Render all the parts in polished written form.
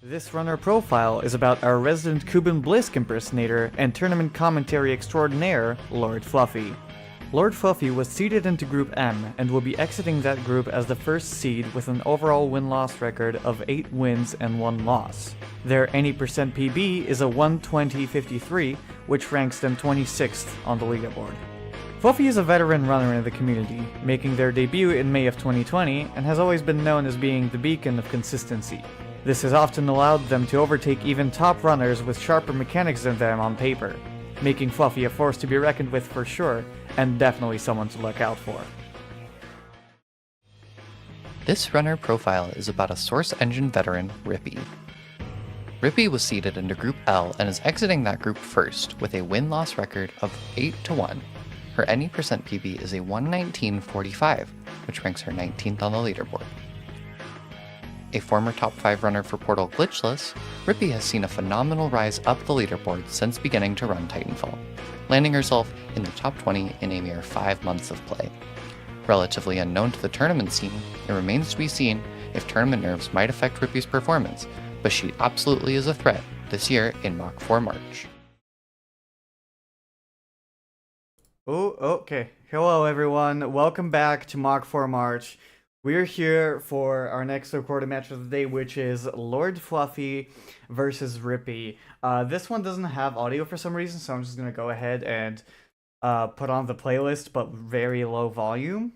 This runner profile is about our resident Cuban Blisk impersonator and tournament commentary extraordinaire, LordFluffy. LordFluffy was seeded into Group M and will be exiting that group as the first seed with an overall win-loss record of 8 wins and 1 loss. Their any percent PB is a 120.53, which ranks them 26th on the leaderboard. Fluffy is a veteran runner in the community, making their debut in May of 2020 and has always been known as being the beacon of consistency. This has often allowed them to overtake even top runners with sharper mechanics than them on paper, making Fluffy a force to be reckoned with for sure, and definitely someone to look out for. This runner profile is about a Source Engine veteran, Rippy. Rippy was seeded into Group L and is exiting that group first with a win-loss record of 8-1. Her any percent PB is a 119.45, which ranks her 19th on the leaderboard. A former top 5 runner for Portal Glitchless, Rippy has seen a phenomenal rise up the leaderboard since beginning to run Titanfall, landing herself in the top 20 in a mere 5 months of play. Relatively unknown to the tournament scene, it remains to be seen if tournament nerves might affect Rippy's performance, but she absolutely is a threat this year in Mach 4 March. Oh, okay. Hello everyone, welcome back to Mach 4 March. We're here for our next recorded match of the day, which is LordFluffy versus Rippy. This one doesn't have audio for some reason, so I'm just going to go ahead and put on the playlist, but very low volume.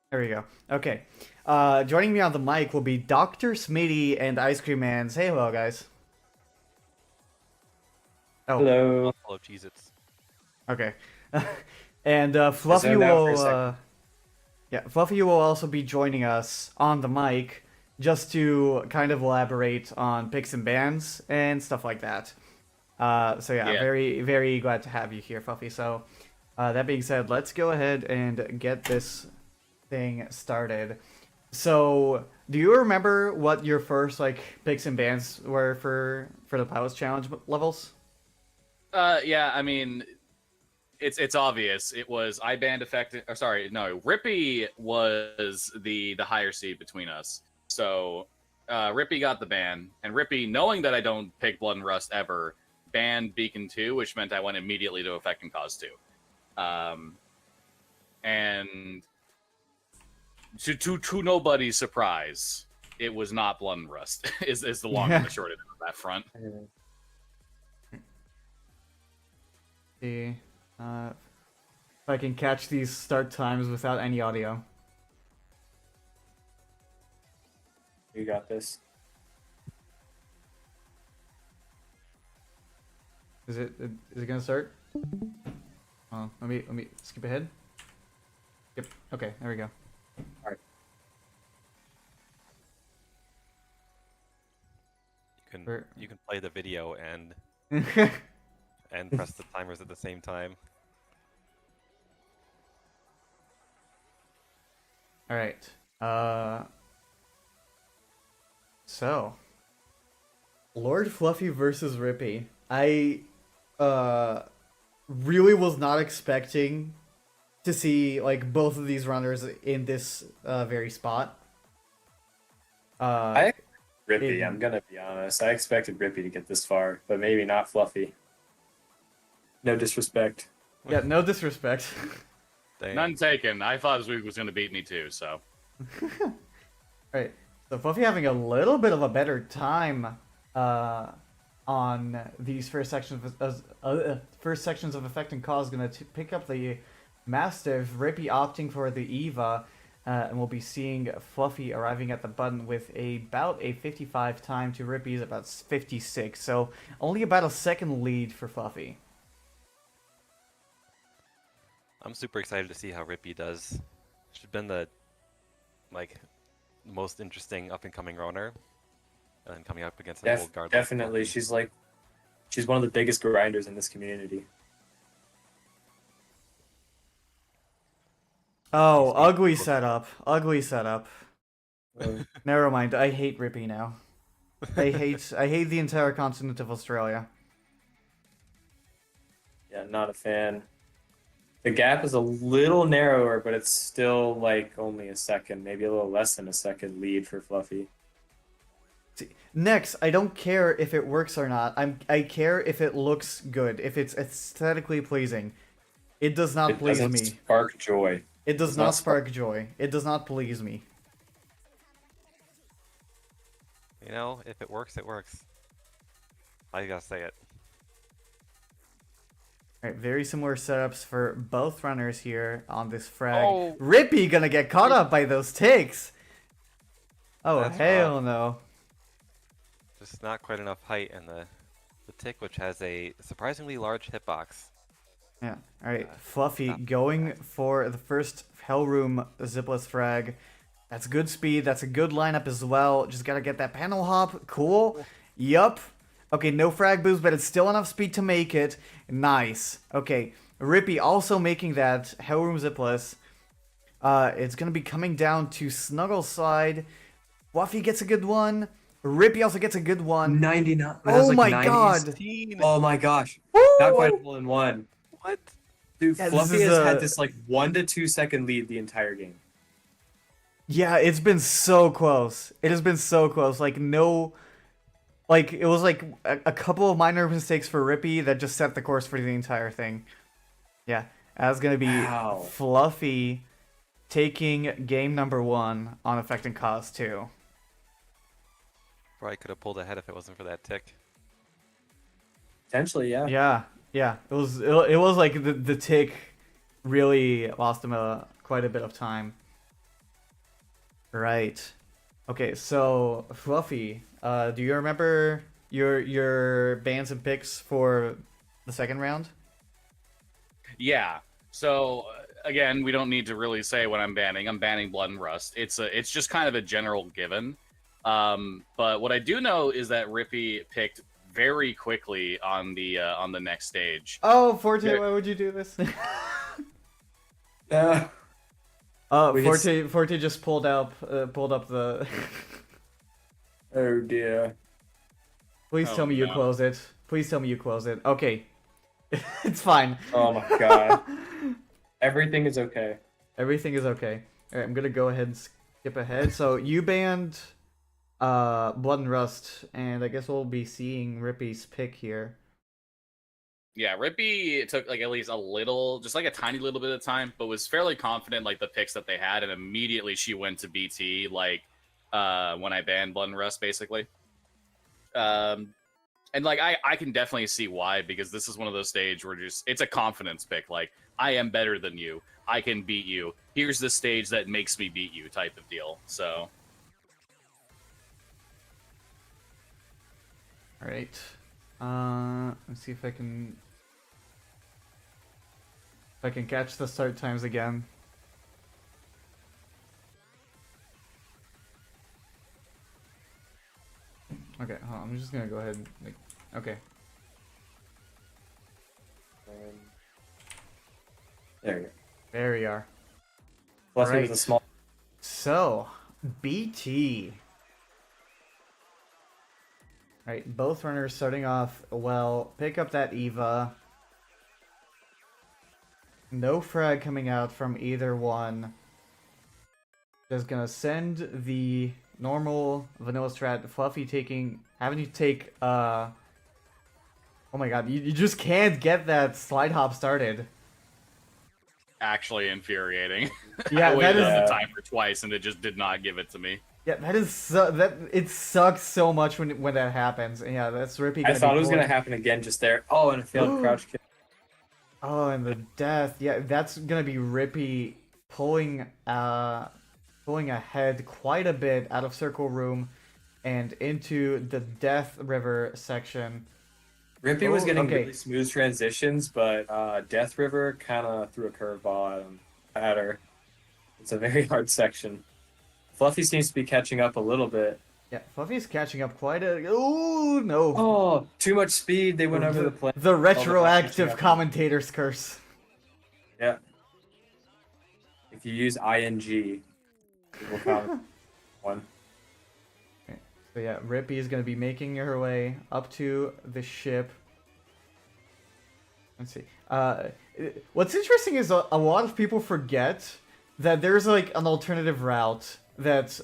There we go. Okay. Joining me on the mic will be Dr. Smitty and Ice Cream Man. Say hello, guys. Oh. Hello. Full of Cheez-Its. Okay. And Fluffy will Fluffy will also be joining us on the mic just to kind of elaborate on picks and bans and stuff like that. Very, very glad to have you here, Fluffy. So that being said, let's go ahead and get this thing started. So do you remember what your first picks and bans were for the Pilots Challenge levels? Yeah, I mean, it's obvious. It was I banned Rippy was the higher seed between us. So Rippy got the ban, and Rippy, knowing that I don't pick Blood and Rust ever, banned Beacon 2, which meant I went immediately to Effect and Cause 2. And to nobody's surprise, it was not Blood and Rust, is the long and the short of that front. See, if I can catch these start times without any audio. You got this. Is it gonna start? Oh, let me skip ahead. Yep. Okay, there we go. All right. You can play the video and press the timers at the same time. All right. So, LordFluffy versus Rippy. I really was not expecting to see both of these runners in this very spot. Rippy, I'm gonna be honest. I expected Rippy to get this far, but maybe not Fluffy. No disrespect. Yeah, no disrespect. None taken. I thought Zook was going to beat me too, so. Right. So Fluffy having a little bit of a better time on these first sections of Effect and Cause, gonna pick up the Mastiff. Rippy opting for the Eva, and we'll be seeing Fluffy arriving at the button with about a 55 time to Rippy's about 56. So only about a second lead for Fluffy. I'm super excited to see how Rippy does. She's been the most interesting up and coming runner, and then coming up against an old guard. Definitely, she's one of the biggest grinders in this community. Oh, ugly setup. Ugly setup. Never mind. I hate Rippy now. I hate the entire continent of Australia. Yeah, not a fan. The gap is a little narrower, but it's still like only a second, maybe a little less than a second lead for Fluffy. Next, I don't care if it works or not. I care if it looks good, if it's aesthetically pleasing. It does not It please doesn't me. spark joy. It does does not not spark joy. It does not please me. You know, if it works, it works. I gotta say it. Alright, very similar setups for both runners here on this frag. Oh. Rippy gonna get caught up by those ticks! Oh, That's hell rough. no. Just not quite enough height in the tick, which has a surprisingly large hitbox. Yeah, alright. Fluffy going for the first Hellroom zipless frag. That's good speed, that's a good lineup as well. Just gotta get that panel hop. Cool. Yup. Okay, no frag boost, but it's still enough speed to make it. Nice. Okay, Rippy also making that Hellroom zipless. It's gonna be coming down to Snuggle's side. Fluffy gets a good one. Rippy also gets a good one. 99. Oh my god. Oh my gosh. Woo! Not quite a hole in one. What? Dude, Yeah, this Fluffy is has a- had this like 1 to 2 second lead the entire game. Yeah, it's been so close. It has been so close. Like, no... Like, it was like a couple of minor mistakes for Rippy that just set the course for the entire thing. Yeah, that's gonna be Wow. Fluffy taking game number 1 on Effect and Cause 2. Probably could have pulled ahead if it wasn't for that tick. Potentially, yeah. Yeah. It was like the tick really lost him quite a bit of time. Right. Okay, so Fluffy, do you remember your bans and picks for the second round? Yeah. So again, we don't need to really say what I'm banning. I'm banning Blood and Rust. It's just kind of a general given. But what I do know is that Rippy picked very quickly on the next stage. Oh, Forte, Yeah. why would you do this? We can Forte just pulled up the. Oh dear. Please Oh, tell me you no. close it. Please tell me you close it. Okay, it's fine. Oh my god. Everything is okay. Everything is okay. All right, I'm gonna go ahead and skip ahead. So you banned Blood and Rust, and I guess we'll be seeing Rippy's pick here. Yeah, Rippy took like at least a little, just like a tiny little bit of time, but was fairly confident like the picks that they had, and immediately she went to BT like when I banned Blood and Rust, basically. And like I can definitely see why, because this is one of those stages where just it's a confidence pick. Like, I am better than you. I can beat you. Here's the stage that makes me beat you type of deal. So All right. Let's see if I can catch the start times again. Okay, hold on, I'm just gonna go ahead and okay. There you go. There we are. Fluffy Right. was a small. So, BT. Right, both runners starting off well. Pick up that Eva. No frag coming out from either one. Just gonna send the normal vanilla strat. Fluffy having to take oh my god, you just can't get that slide hop started. actually infuriating. Yeah, I that waited is on the timer twice, and it just did not give it to me. yeah, that is it sucks so much when that happens. And yeah, that's Rippy. I thought it was gonna happen again just there. Oh, and a failed crouch kick. Oh, and the death. Yeah, that's gonna be Rippy pulling ahead quite a bit out of circle room and into the Death River section. Rippy was Oh, getting okay. really smooth transitions, but Death River kind of threw a curveball at her. It's a very hard section. Fluffy seems to be catching up a little bit. Yeah, Fluffy's catching up quite a. Oh no! Oh, too much speed. They went over the plane. The retroactive catching up. commentator's curse. Yeah. If you use ing, it will count one. So yeah, Rippy is gonna be making her way up to the ship. Let's see. What's interesting is a lot of people forget that there's like an alternative route that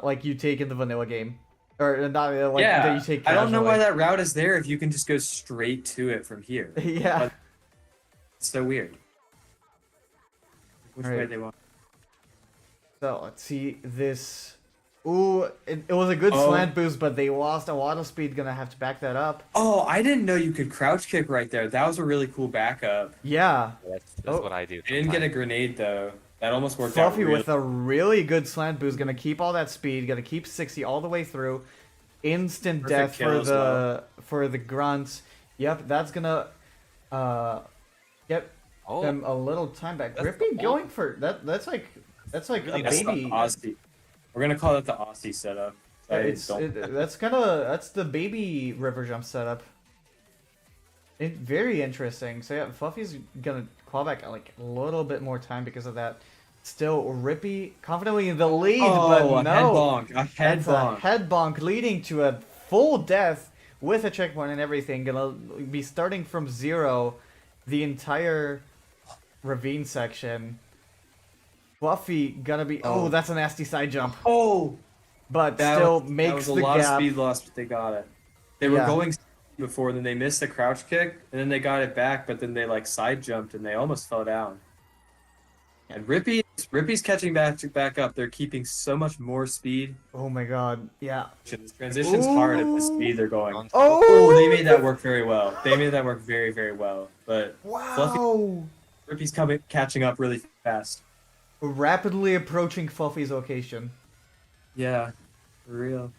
like you take in the vanilla game, or not like that you take. I don't know why casually. that route is there if you can just go straight to it from here. Yeah. But it's so weird. Which way Alright. they want? So let's see this. Ooh, it was a good Oh. slant boost, but they lost a lot of speed. Gonna have to back that up. Oh, I didn't know you could crouch kick right there. That was a really cool backup. Yeah. That's Oh. what I do. I didn't get a sometimes. grenade though. That almost worked out. Fluffy Really. with a really good slant boost, gonna keep all that speed, gonna keep 60 all the way through. Instant Perfect death kill as well. for the grunts. Yep, that's gonna get Oh, them a little time back. That's Rippy the- going for that. That's like Really a That's the baby. Aussie. We're gonna call it the Aussie setup. That's the baby river jump setup. Very interesting. So yeah, Fluffy's gonna claw back like a little bit more time because of that. Still, Rippy confidently in the lead, but a no. head bonk. A head That's a bonk. head bonk leading to a full death with a checkpoint and everything. Gonna be starting from 0 the entire ravine section. Fluffy gonna be. Oh, that's a nasty side jump. Oh, But that still was, makes that was a the lot gap. of speed loss, but they got it. They were Yeah. going before, then they missed the crouch kick, and then they got it back, but then they like side jumped and they almost fell down. And Rippy's catching back up. They're keeping so much more speed. Oh my god. Yeah. This transition's hard at the speed they're going. On- Oh, they made that work very well. They made that work very, very well. But Wow. Rippy's catching up really fast. Rapidly approaching Fluffy's location. Yeah, for real.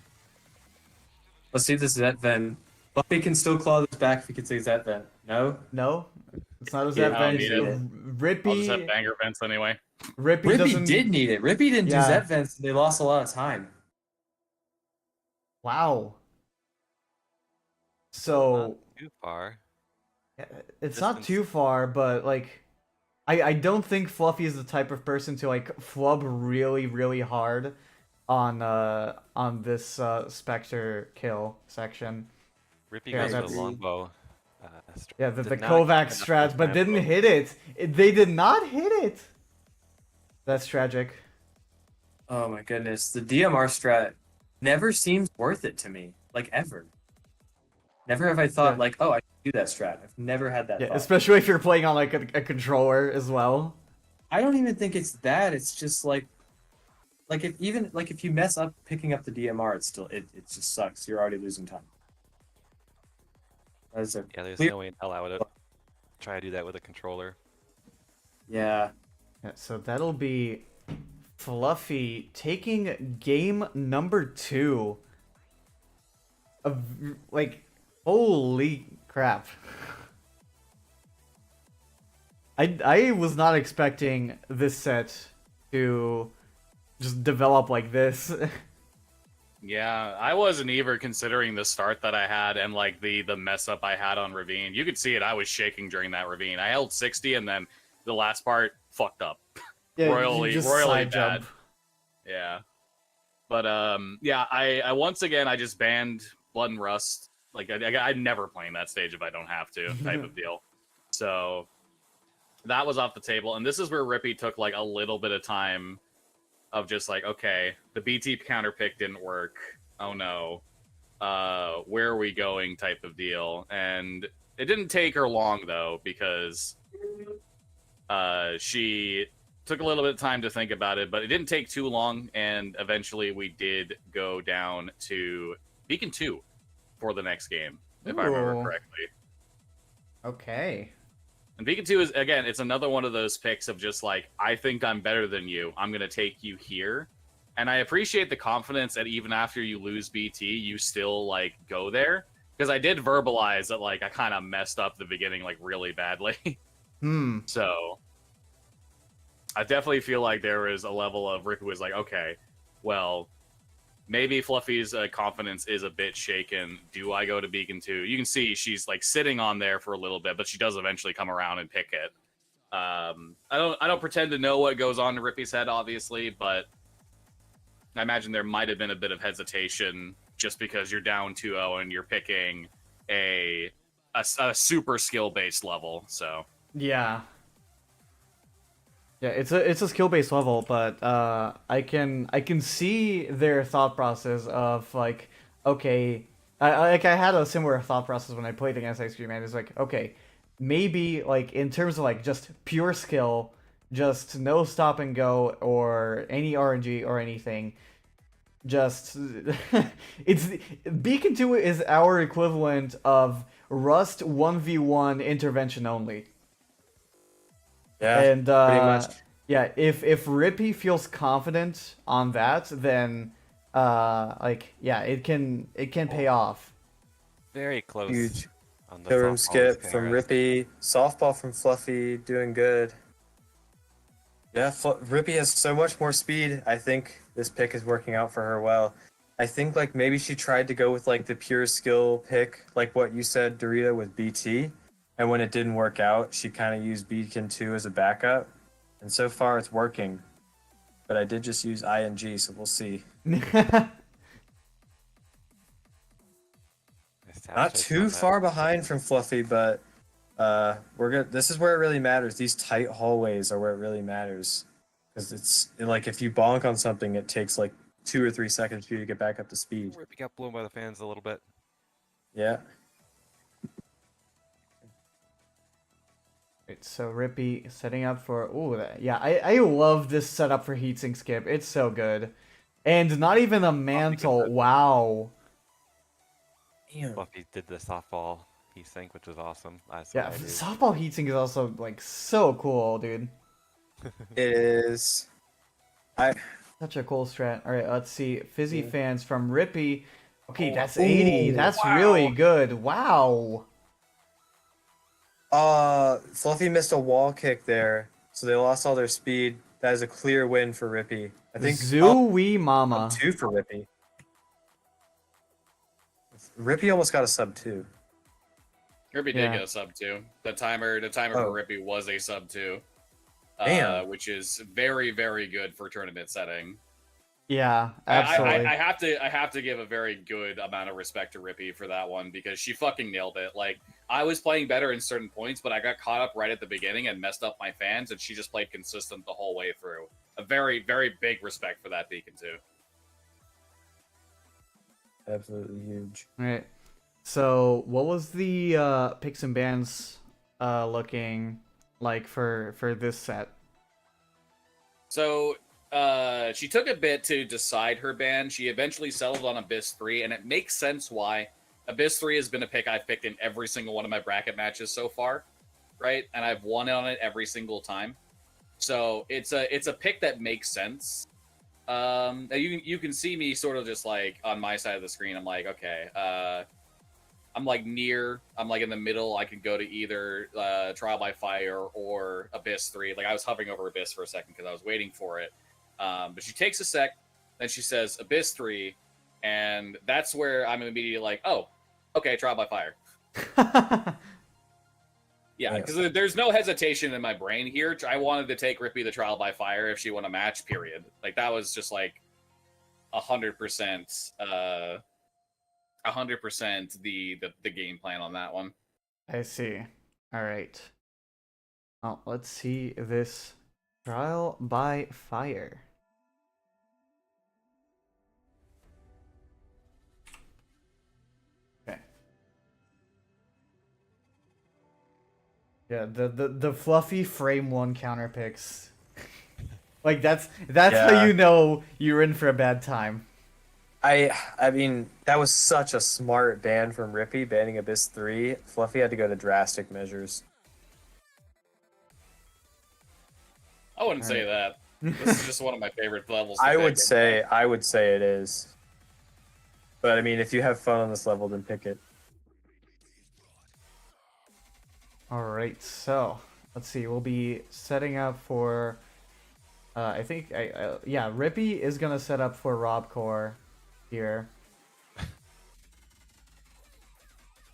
Let's see this Zet Ven. Fluffy can still claw this back if he can say Zet Ven. No? No, it's not a Yeah, Zep I Venge. don't need it. I'll just have Rippy. banger vents anyway. Rippy Rippy doesn't. did need it. Rippy didn't Yeah. do Zet Vents. They lost a lot of time. Wow. So Not too far. it's not Distance. too far, but like, I don't think Fluffy is the type of person to like flub really really hard on this Spectre kill section. Rippy Yeah, goes for that's- the longbow. Yeah, the Did not Kovac get enough strat, of but that didn't bow. hit it. They did not hit it. That's tragic. Oh my goodness. The DMR strat never seems worth it to me. Like, ever. Never have I thought, Yeah. like, oh, I can do that strat. I've never had that Yeah, thought. especially if you're playing on like a controller as well. I don't even think it's that. It's just like if you mess up picking up the DMR, it's still it just sucks. You're already losing time. That is a Yeah, there's clear- no way in hell I would try to do that with a controller. Yeah. Yeah, so that'll be Fluffy taking game number 2. Like, holy crap. I was not expecting this set to just develop like this. Yeah, I wasn't even considering the start that I had and like the mess up I had on Ravine. You could see it. I was shaking during that Ravine. I held 60 and then the last part fucked up. Yeah, you royally just royally side bad. jump. Yeah. But yeah, I once again I just banned Blood and Rust. Like I'm never playing that stage if I don't have to, type of deal. So that was off the table, and this is where Rippy took like a little bit of time of just like, okay, the BT counter pick didn't work. Oh no, where are we going? Type of deal, and it didn't take her long though because she took a little bit of time to think about it, but it didn't take too long, and eventually we did go down to Beacon 2 for the next game, if I remember Ooh. correctly. Okay. And Beacon 2 is, again, it's another one of those picks of just like, I think I'm better than you. I'm going to take you here. And I appreciate the confidence that even after you lose BT, you still like go there. Because I did verbalize that like I kind of messed up the beginning like really badly. So I definitely feel like there was a level of Rick who was like, okay, well, maybe Fluffy's confidence is a bit shaken. Do I go to Beacon 2? You can see she's like sitting on there for a little bit, but she does eventually come around and pick it. I don't pretend to know what goes on in Rippy's head, obviously, but I imagine there might have been a bit of hesitation just because you're down 2-0 and you're picking a a super skill based level. So Yeah. Yeah, it's a skill based level, but I can see their thought process of like, okay, I had a similar thought process when I played against Ice Cream Man. It's like, okay, maybe like in terms of like just pure skill, just no stop and go or any RNG or anything, just it's Beacon 2 is our equivalent of Rust 1v1 intervention only. Yeah, And pretty much. yeah, if Rippy feels confident on that, then like yeah, it can pay off. Very close Huge. on the Kill room softball skip with from Panaris. Rippy. Softball from Fluffy, doing good. Yeah, Rippy has so much more speed. I think this pick is working out for her well. I think like maybe she tried to go with like the pure skill pick, like what you said, Dorita, with BT. And when it didn't work out, she kind of used Beacon 2 as a backup. And so far it's working. But I did just use ING, so we'll see. Nice tap Not chase too on that. far behind from Fluffy, but we're good. This is where it really matters. These tight hallways are where it really matters, because it's like if you bonk on something, it takes like 2 or 3 seconds for you to get back up to speed. Rippy got blown by the fans a little bit. Yeah. Right, so Rippy setting up for yeah, I love this setup for heatsink skip. It's so good, and not even a mantle. Wow. Damn. Fluffy did the softball heat sink, which was awesome. That's Yeah, what I do. softball heatsink is also like so cool, dude. It is. I Such a cool strat. All right, let's see. Fizzy Yeah. fans from Rippy. Okay, that's Ooh, 80. That's really good. Wow. Fluffy missed a wall kick there, so they lost all their speed. That is a clear win for Rippy. I think Zooey Mama. 2 for Rippy. Rippy almost got a sub 2. Rippy did Yeah. get a sub 2. The timer Oh. for Rippy was a sub 2. Damn. Which is very, very good for tournament setting. Yeah, absolutely. I have to give a very good amount of respect to Rippy for that one, because she fucking nailed it. Like, I was playing better in certain points, but I got caught up right at the beginning and messed up my fans, and she just played consistent the whole way through. A very, very big respect for that Beacon too. Absolutely huge. All right. So, what was the picks and bans looking like for this set? So she took a bit to decide her ban. She eventually settled on Abyss 3, and it makes sense why. Abyss 3 has been a pick I've picked in every single one of my bracket matches so far, right? And I've won on it every single time. So it's a pick that makes sense. You can see me sort of just like on my side of the screen. I'm like, okay, I'm like in the middle. I could go to either Trial by Fire or Abyss 3. Like, I was hovering over Abyss for a second because I was waiting for it. But she takes a sec, then she says Abyss 3, and that's where I'm immediately like, oh, okay, Trial by Fire. Yeah, because there's no hesitation in my brain here. I wanted to take Rippy the Trial by Fire if she won a match, period. Like, that was just like 100%, 100% the game plan on that one. I see. All right. Oh, let's see this Trial by Fire. Okay. Yeah, the fluffy frame 1 counter picks. Like, that's how you know you're in for a bad time. I mean, that was such a smart ban from Rippy, banning Abyss 3. Fluffy had to go to drastic measures. I wouldn't say that. This is just one of my favorite levels. I would say it is. But I mean, if you have fun on this level, then pick it. Alright, so let's see. We'll be setting up for I think yeah, Rippy is gonna set up for Robcore here.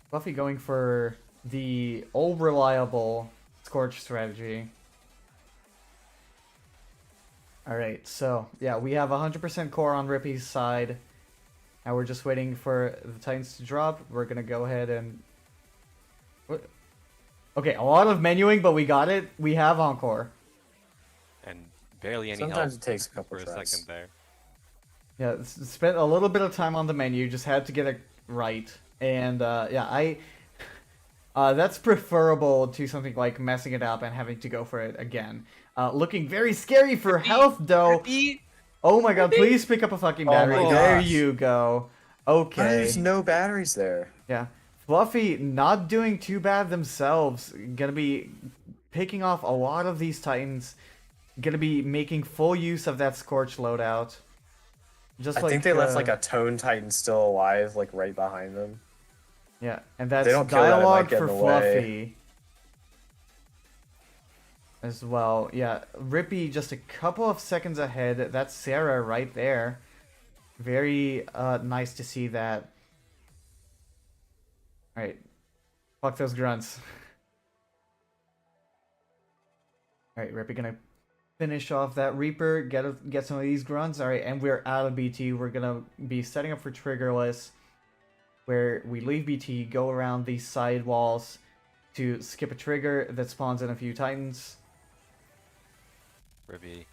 Fluffy going for the old reliable Scorch strategy. Alright, so yeah, we have 100% core on Rippy's side. Now we're just waiting for the Titans to drop. We're gonna go ahead and Okay, a lot of menuing, but we got it. We have Encore. And barely any Sometimes help it takes a couple for a tries. second there. Yeah, spent a little bit of time on the menu, just had to get it right. And yeah, that's preferable to something like messing it up and having to go for it again. Looking very scary for health, though. Rippy, Oh my god, Rippy. please pick up a fucking Oh battery. my There gosh. you go. Why Okay. there's no batteries there? Yeah. Fluffy not doing too bad themselves. Gonna be picking off a lot of these Titans. Gonna be making full use of that Scorch loadout. Just I like, think they left like a Tone Titan still alive, like right behind them. Yeah, and that's don't kill that, it might dialogue get for in the way. Fluffy as well. Yeah, Rippy just a couple of seconds ahead. That's Sarah right there. Very nice to see that. Alright. Fuck those grunts. Alright, Rippy gonna finish off that Reaper, get some of these grunts. Alright, and we're out of BT. We're gonna be setting up for triggerless, where we leave BT, go around these side walls to skip a trigger that spawns in a few Titans. Rippy.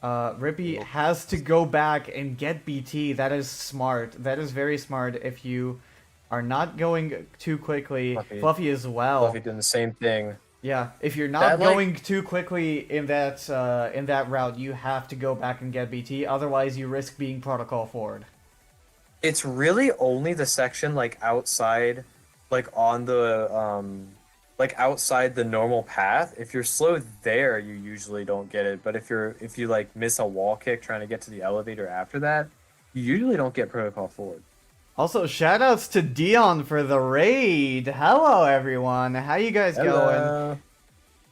Rippy has to go back and get BT. That is smart. That is very smart if you are not going too quickly. Fluffy as well. Fluffy doing the same thing. Yeah, if you're not That, like- going too quickly in that route, you have to go back and get BT. Otherwise, you risk being protocol forward. It's really only the section like outside, like on the like outside the normal path. If you're slow there, you usually don't get it. But if you like miss a wall kick trying to get to the elevator after that, you usually don't get protocol forward. Also, shoutouts to Dion for the raid. Hello, everyone. How you guys going? Hello.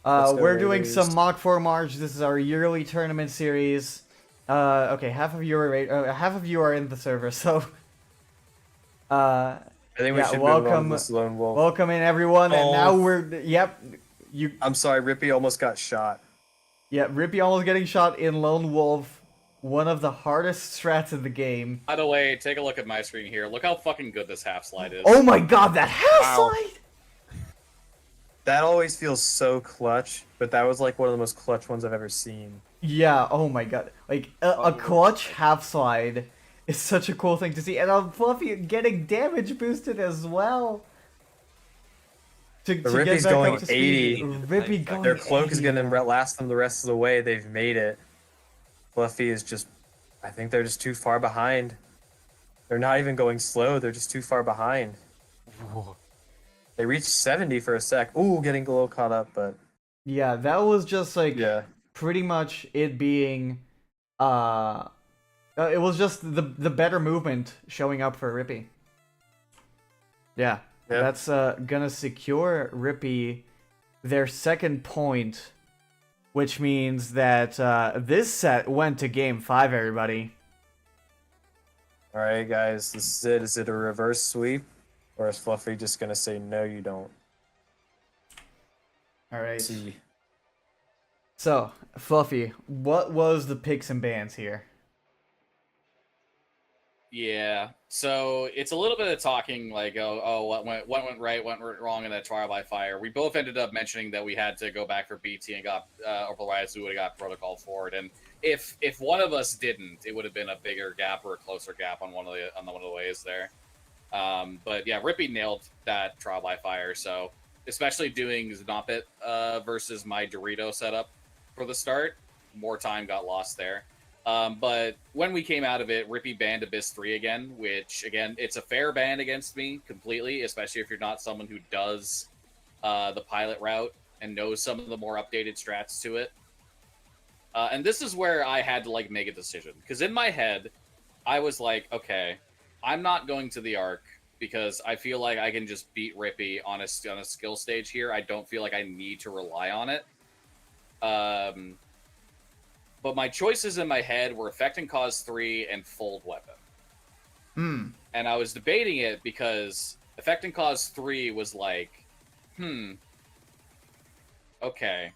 Let's go We're doing Raiders. some Mach 4 March. This is our yearly tournament series. Okay, half of you are in the server, so I think we yeah, should welcome- move on to this lone wolf. welcome in everyone. And Oh. now I'm sorry, Rippy almost got shot. Rippy almost getting shot in Lone Wolf, one of the hardest strats in the game. By the way, take a look at my screen here. Look how fucking good this half slide is. Oh my god, that half Wow. slide! That always feels so clutch, but that was like one of the most clutch ones I've ever seen. Yeah, oh my god. Like, a clutch half slide is such a cool thing to see. And Fluffy getting damage boosted as well. To But get Rippy's back going up to speed. 80. Rippy going Their cloak is 80. going to last them the rest of the way. They've made it. Fluffy is just... I think they're just too far behind. They're not even going slow. They're just too far behind. They reached 70 for a sec. Ooh, getting a little caught up, but... Yeah, that was just like Yeah. pretty much it being it was just the better movement showing up for Rippy. Yeah. Yep. That's gonna secure Rippy their second point, which means that this set went to game 5, everybody. Alright, guys. This is it. Is it a reverse sweep? Or is Fluffy just going to say, no, you don't? Alright. See. So, Fluffy, what was the picks and bans here? Yeah. So it's a little bit of talking like, what went right, what went wrong in that trial by fire. We both ended up mentioning that we had to go back for BT and got otherwise we would have got protocol forward. And if one of us didn't, it would have been a bigger gap or a closer gap on one of the ways there. But yeah, Rippy nailed that trial by fire. So especially doing Znoppet versus my Dorito setup for the start, more time got lost there. But when we came out of it, Rippy banned Abyss 3 again, which, again, it's a fair ban against me completely, especially if you're not someone who does the pilot route and knows some of the more updated strats to it. And this is where I had to, like, make a decision. Because in my head, I was like, okay, I'm not going to the Arc because I feel like I can just beat Rippy on a skill stage here. I don't feel like I need to rely on it. But my choices in my head were Effect and Cause 3 and Fold Weapon. And I was debating it because Effect and Cause 3 was like, okay.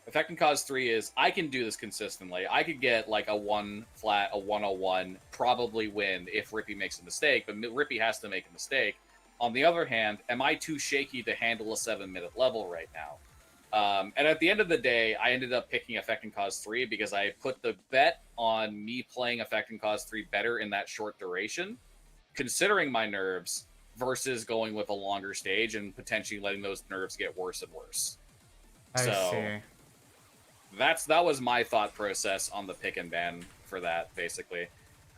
Effect and Cause 3 is, I can do this consistently. I could get like a 1 flat, a 101, probably win if Rippy makes a mistake, but Rippy has to make a mistake. On the other hand, am I too shaky to handle a 7-minute level right now? And at the end of the day, I ended up picking Effect and Cause 3 because I put the bet on me playing Effect and Cause 3 better in that short duration, considering my nerves, versus going with a longer stage and potentially letting those nerves get worse and worse. I So see. that was my thought process on the pick and ban for that, basically.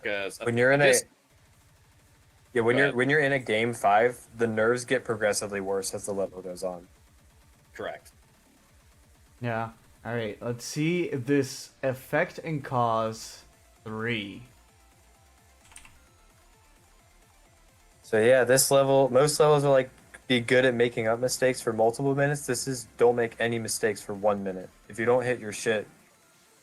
Because When you're in when Go you're in a game 5, the nerves get progressively worse as the level goes on. correct. Yeah. All right. Let's see this Effect and Cause 3. So yeah, this level, most levels are like be good at making up mistakes for multiple minutes. This is don't make any mistakes for 1 minute. If you don't hit your shit,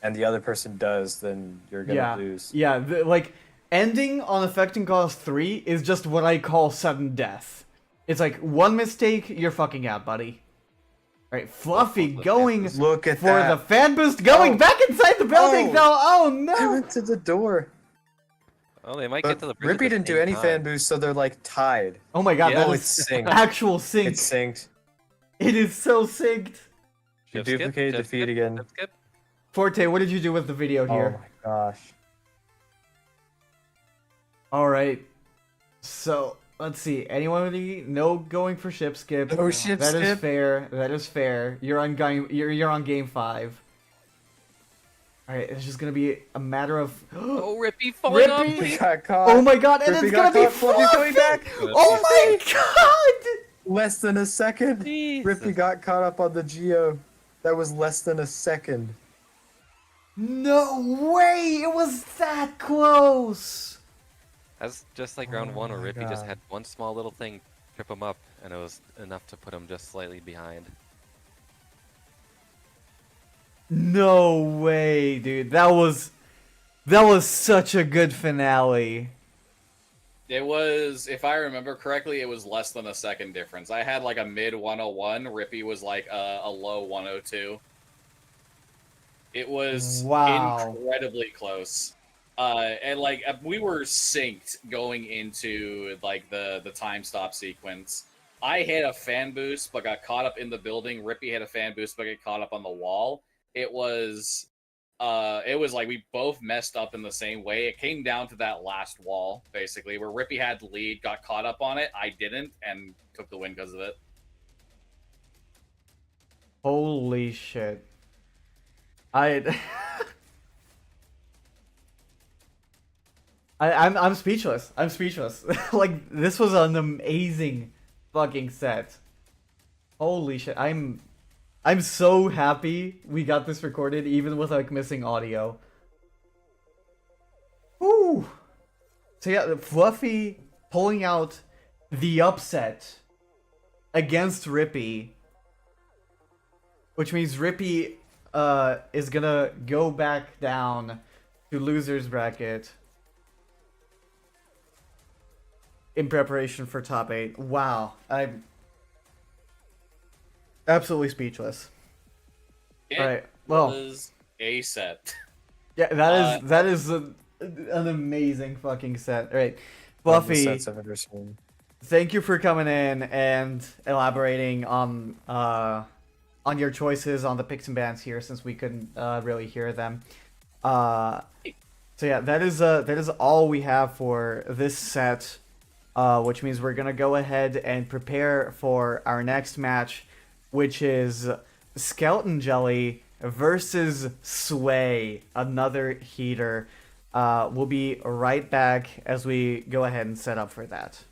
and the other person does, then you're gonna lose. Yeah. Like ending on Effect and Cause 3 is just what I call sudden death. It's like one mistake, you're fucking out, buddy. All right, Fluffy going Look at for that. the fan boost, going back inside the building Oh. though. Oh I no! went to the door. Oh, they might But get to the bridge at Rippy the didn't do same any time. fan boost, so they're like tied. Oh my god, Yeah, that Oh, is it's synced. actual sync. It's synced. It is so synced. You Shift skip, duplicated the shift feed skip, again. shift skip. Forte, what did you do with the video Oh here? my gosh. All right. So let's see. Anybody? No going for ship skip. No ship That is skip. fair. That is fair. You're on game. You're on game 5. All right. It's just gonna be a matter of. Oh, Rippy falling off. Rippy! We got caught. Oh my god! And Rippy it's got gonna be caught. Fluffy's coming Fluffy! back. Oh my god! Less than a second. Jesus. Rippy got caught up on the Geo. That was less than a second. No way! It was that close. That's just like round one, where Oh my Rippy just God. had one small little thing trip him up, and it was enough to put him just slightly behind. No way, dude. That was such a good finale. It was, if I remember correctly, it was less than a second difference. I had like a mid 101. Rippy was like a low 102. It was Wow. incredibly close. And like we were synced going into like the time stop sequence. I had a fan boost but got caught up in the building. Rippy had a fan boost but got caught up on the wall. It was like we both messed up in the same way. It came down to that last wall, basically, where Rippy had the lead, got caught up on it. I didn't, and took the win because of it. Holy shit. I'm speechless. I'm speechless. Like, this was an amazing fucking set. Holy shit. I'm so happy we got this recorded, even with like missing audio. Woo! So yeah, Fluffy pulling out the upset against Rippy, which means Rippy is gonna go back down to losers bracket in preparation for top 8. Wow, I'm absolutely speechless. It All right, well, was a set. yeah, that is an amazing fucking set. All right, One of the Fluffy, sets I've ever seen. thank you for coming in and elaborating on your choices on the picks and bans here, since we couldn't really hear them. So yeah, that is all we have for this set, which means we're gonna go ahead and prepare for our next match, which is Skeleton Jelly versus Sway, another heater. We'll be right back as we go ahead and set up for that.